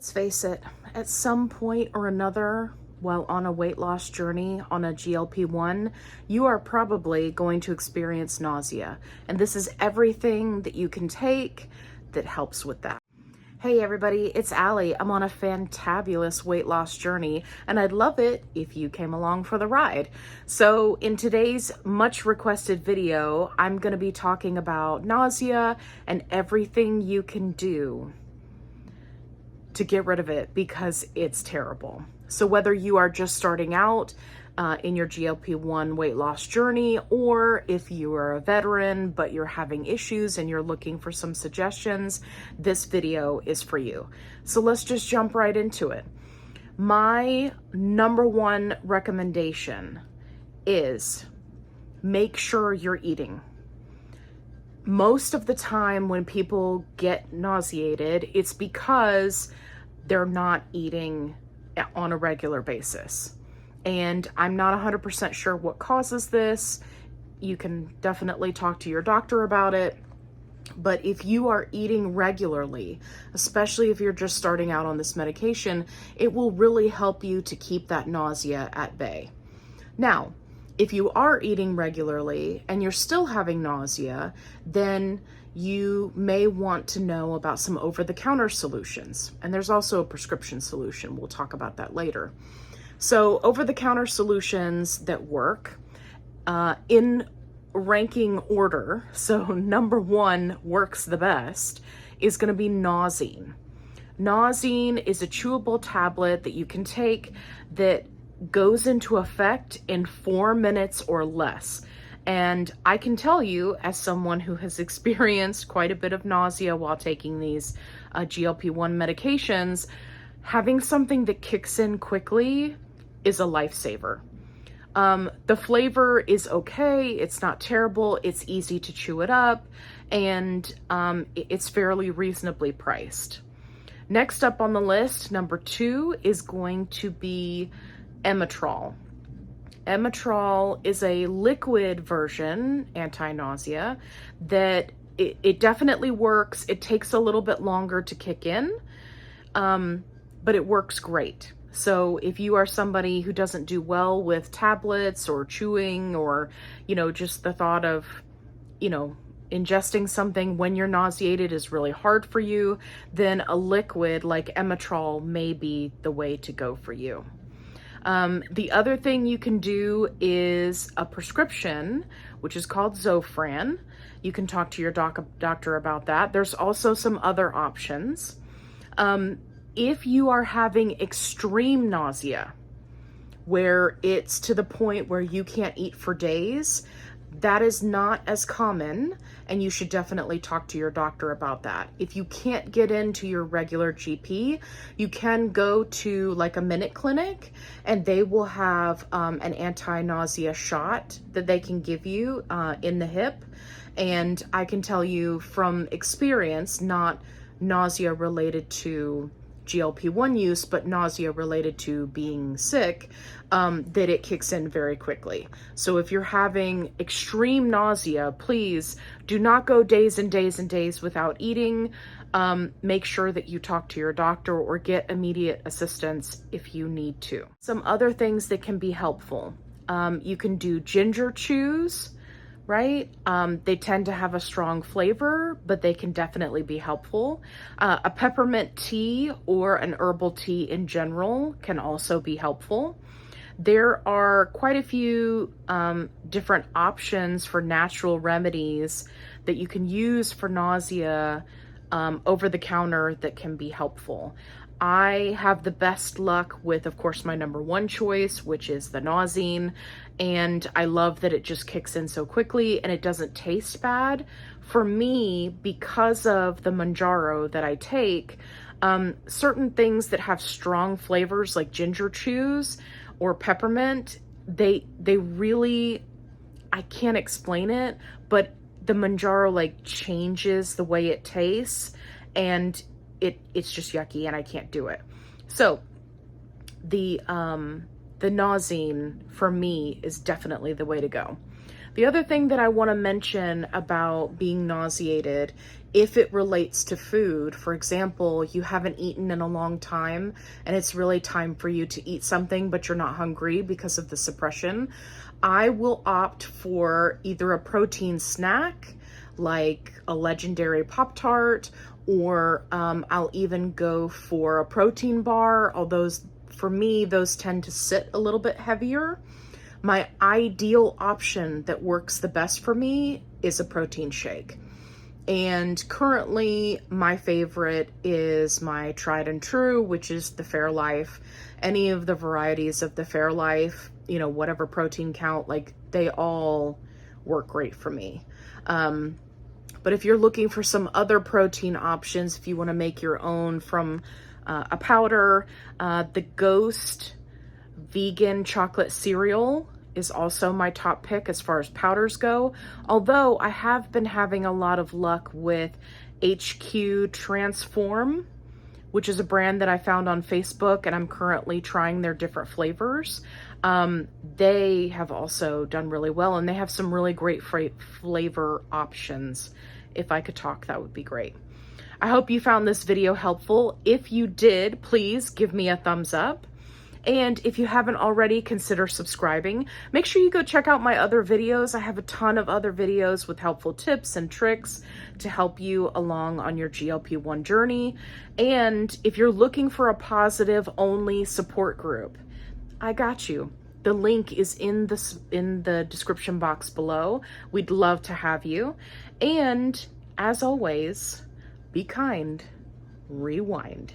Let's face it, at some point or another, while on a weight loss journey on a GLP-1, you are probably going to experience nausea. And this is everything that you can take that helps with that. Hey everybody, it's Allie. I'm on a fantabulous weight loss journey, and I'd love it if you came along for the ride. So in today's much requested video, I'm gonna be talking about nausea and everything you can do to get rid of it because it's terrible. So whether you are just starting out in your GLP-1 weight loss journey, or if you are a veteran but you're having issues and you're looking for some suggestions, this video is for you. So let's just jump right into it. My number one recommendation is make sure you're eating. Most of the time when people get nauseated, it's because they're not eating on a regular basis. And I'm not 100% sure what causes this. You can definitely talk to your doctor about it. But if you are eating regularly, especially if you're just starting out on this medication, it will really help you to keep that nausea at bay. Now, if you are eating regularly and you're still having nausea, then you may want to know about some over-the-counter solutions. And there's also a prescription solution. We'll talk about that later. So over-the-counter solutions that work in ranking order, so number one works the best, is going to be Nausea. Nausea is a chewable tablet that you can take that goes into effect in 4 minutes or less. And I can tell you, as someone who has experienced quite a bit of nausea while taking these GLP-1 medications, having something that kicks in quickly is a lifesaver. The flavor is okay, it's not terrible, it's easy to chew it up, and it's fairly reasonably priced. Next up on the list, number 2, is going to be Emetrol. Emetrol is a liquid version anti-nausea that it definitely works. It takes a little bit longer to kick in, but it works great. So if you are somebody who doesn't do well with tablets or chewing, or, just the thought of, ingesting something when you're nauseated is really hard for you, then a liquid like Emetrol may be the way to go for you. The other thing you can do is a prescription, which is called Zofran. You can talk to your doctor about that. There's also some other options. If you are having extreme nausea, where it's to the point where you can't eat for days, that is not as common, and you should definitely talk to your doctor about that. If you can't get into your regular GP, you can go to like a Minute Clinic, and they will have an anti-nausea shot that they can give you in the hip. And I can tell you from experience, not nausea related to GLP-1 use, but nausea related to being sick, that it kicks in very quickly. So if you're having extreme nausea, please do not go days and days and days without eating. Make sure that you talk to your doctor or get immediate assistance if you need to. Some other things that can be helpful. You can do ginger chews, right? They tend to have a strong flavor, but they can definitely be helpful. A peppermint tea or an herbal tea in general can also be helpful. There are quite a few different options for natural remedies that you can use for nausea over the counter that can be helpful. I have the best luck with, of course, my number one choice, which is the Nausea, and I love that it just kicks in so quickly and it doesn't taste bad. For me, because of the Mounjaro that I take, certain things that have strong flavors like ginger chews or peppermint, they really, I can't explain it, but the Mounjaro like changes the way it tastes, and it's just yucky and I can't do it. So the Nausea for me is definitely the way to go. The other thing that I want to mention about being nauseated, if it relates to food, for example, you haven't eaten in a long time and it's really time for you to eat something, but you're not hungry because of the suppression, I will opt for either a protein snack, like a legendary Pop-Tart, or I'll even go for a protein bar, although for me, those tend to sit a little bit heavier. My ideal option that works the best for me is a protein shake. And currently my favorite is my tried and true, which is the Fairlife. Any of the varieties of the Fairlife, you know, whatever protein count, like they all work great for me. But if you're looking for some other protein options, if you want to make your own from a powder, the Ghost vegan chocolate cereal is also my top pick as far as powders go. Although I have been having a lot of luck with HQ Transform, which is a brand that I found on Facebook, and I'm currently trying their different flavors. They have also done really well, and they have some really great flavor options. If I could talk, that would be great. I hope you found this video helpful. If you did, please give me a thumbs up. And if you haven't already, consider subscribing. Make sure you go check out my other videos. I have a ton of other videos with helpful tips and tricks to help you along on your GLP-1 journey. And if you're looking for a positive only support group, I got you. The link is in the description box below. We'd love to have you. And as always, be kind, rewind.